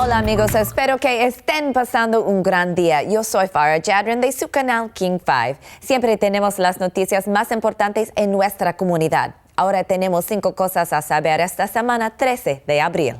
Hola amigos, espero que estén pasando un gran día. Yo soy Farah Jadran de su canal King 5. Siempre tenemos las noticias más importantes en nuestra comunidad. Ahora tenemos 5 cosas a saber esta semana 13 de abril.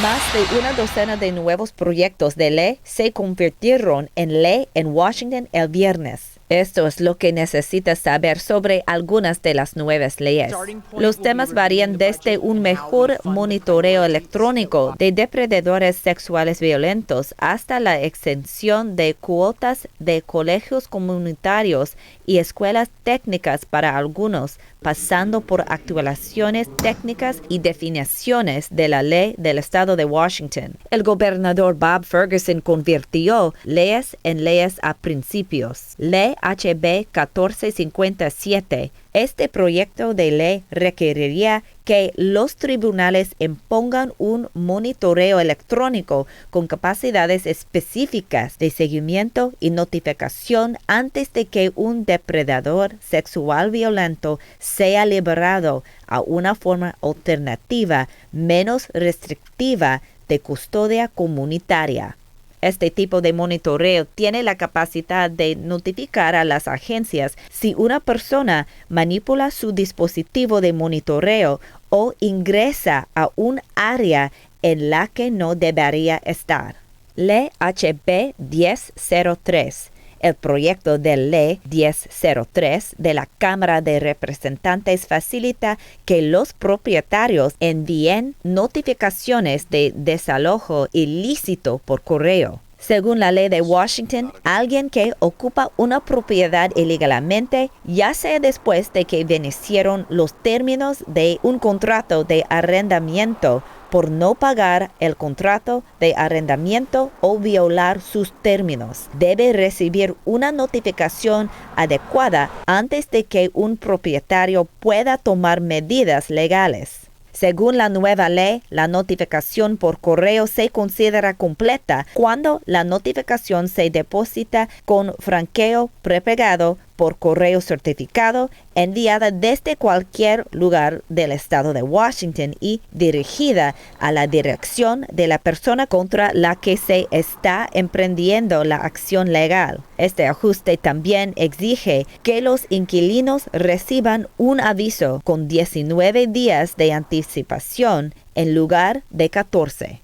Más de una docena de nuevos proyectos de ley se convirtieron en ley en Washington el viernes. Esto es lo que necesitas saber sobre algunas de las nuevas leyes. Los temas varían desde un mejor monitoreo electrónico de depredadores sexuales violentos hasta la exención de cuotas de colegios comunitarios y escuelas técnicas para algunos, pasando por actualizaciones técnicas y definiciones de la ley del estado de Washington. El gobernador Bob Ferguson convirtió leyes en leyes a principios. Ley HB 1457. Este proyecto de ley requeriría que los tribunales impongan un monitoreo electrónico con capacidades específicas de seguimiento y notificación antes de que un depredador sexual violento sea liberado a una forma alternativa menos restrictiva de custodia comunitaria. Este tipo de monitoreo tiene la capacidad de notificar a las agencias si una persona manipula su dispositivo de monitoreo o ingresa a un área en la que no debería estar. Ley HB 1003. El proyecto de Ley 1003 de la Cámara de Representantes facilita que los propietarios envíen notificaciones de desalojo ilícito por correo. Según la ley de Washington, alguien que ocupa una propiedad ilegalmente, ya sea después de que vencieron los términos de un contrato de arrendamiento por no pagar el contrato de arrendamiento o violar sus términos, debe recibir una notificación adecuada antes de que un propietario pueda tomar medidas legales. Según la nueva ley, la notificación por correo se considera completa cuando la notificación se deposita con franqueo prepagado por correo certificado, enviada desde cualquier lugar del estado de Washington y dirigida a la dirección de la persona contra la que se está emprendiendo la acción legal. Este ajuste también exige que los inquilinos reciban un aviso con 19 días de anticipación en lugar de 14.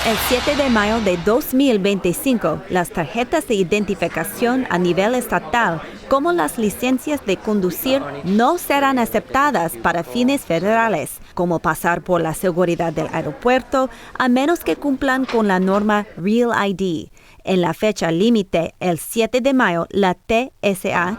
El 7 de mayo de 2025, las tarjetas de identificación a nivel estatal, como las licencias de conducir, no serán aceptadas para fines federales, como pasar por la seguridad del aeropuerto, a menos que cumplan con la norma Real ID. En la fecha límite, el 7 de mayo, la TSA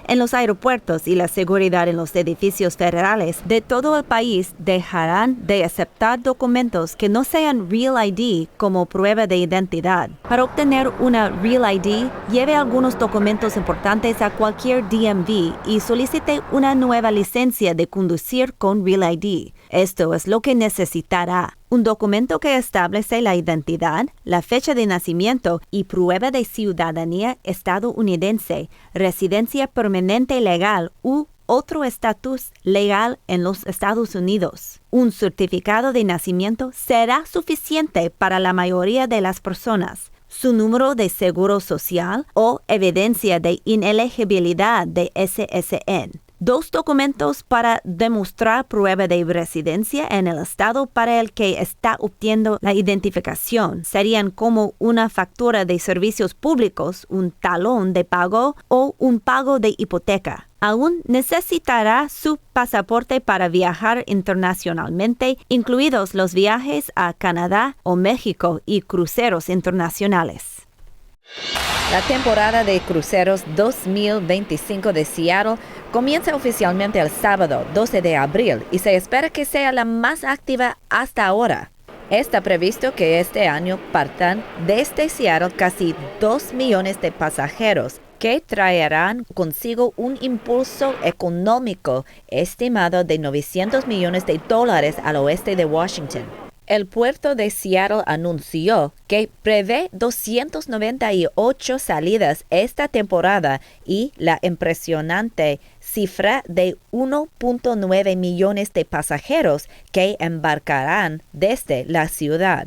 en los aeropuertos y la seguridad en los edificios federales de todo el país dejarán de aceptar documentos que no sean Real ID como prueba de identidad. Para obtener una Real ID, lleve algunos documentos importantes a cualquier DMV y solicite una nueva licencia de conducir con Real ID. Esto es lo que necesitará: un documento que establece la identidad, la fecha de nacimiento y prueba de ciudadanía estadounidense, residencia permanente legal u otro estatus legal en los Estados Unidos. Un certificado de nacimiento será suficiente para la mayoría de las personas. Su número de seguro social o evidencia de inelegibilidad de SSN. 2 documentos para demostrar prueba de residencia en el estado para el que está obteniendo la identificación serían como una factura de servicios públicos, un talón de pago o un pago de hipoteca. Aún necesitará su pasaporte para viajar internacionalmente, incluidos los viajes a Canadá o México y cruceros internacionales. La temporada de cruceros 2025 de Seattle comienza oficialmente el sábado 12 de abril y se espera que sea la más activa hasta ahora. Está previsto que este año partan desde Seattle casi 2 millones de pasajeros que traerán consigo un impulso económico estimado de $900 millones al oeste de Washington. El puerto de Seattle anunció que prevé 298 salidas esta temporada y la impresionante cifra de 1.9 millones de pasajeros que embarcarán desde la ciudad.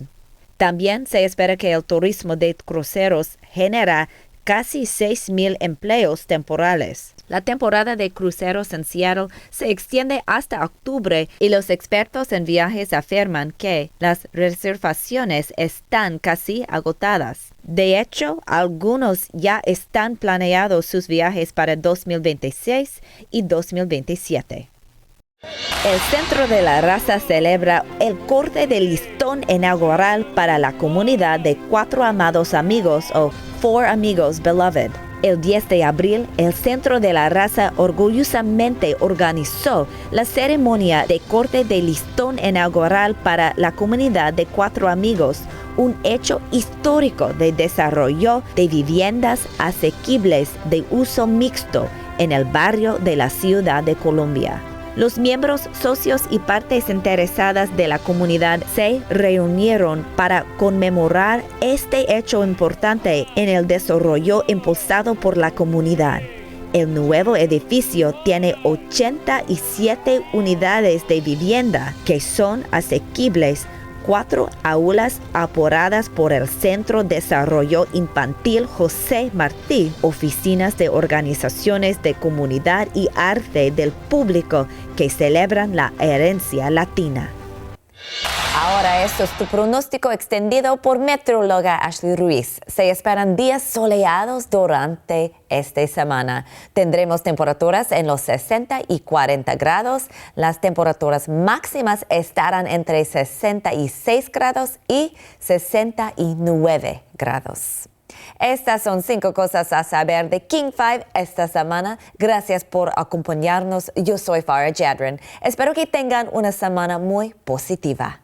También se espera que el turismo de cruceros genera casi 6,000 empleos temporales. La temporada de cruceros en Seattle se extiende hasta octubre y los expertos en viajes afirman que las reservaciones están casi agotadas. De hecho, algunos ya están planeados sus viajes para 2026 y 2027. El Centro de la Raza celebra el corte de listón inaugural para la comunidad de Cuatro Amados Amigos o Four Amigos Beloved. El 10 de abril, el Centro de la Raza orgullosamente organizó la ceremonia de corte de listón inaugural para la comunidad de Cuatro Amigos, un hecho histórico de desarrollo de viviendas asequibles de uso mixto en el barrio de la ciudad de Columbia. Los miembros, socios y partes interesadas de la comunidad se reunieron para conmemorar este hecho importante en el desarrollo impulsado por la comunidad. El nuevo edificio tiene 87 unidades de vivienda que son asequibles, 4 aulas apoyadas por el Centro de Desarrollo Infantil José Martí, oficinas de organizaciones de comunidad y arte del público que celebran la herencia latina. Ahora esto es tu pronóstico extendido por meteoróloga Ashley Ruiz. Se esperan días soleados durante esta semana. Tendremos temperaturas en los 60 y 40 grados. Las temperaturas máximas estarán entre 66 grados y 69 grados. Estas son 5 cosas a saber de King 5 esta semana. Gracias por acompañarnos. Yo soy Farah Jadran. Espero que tengan una semana muy positiva.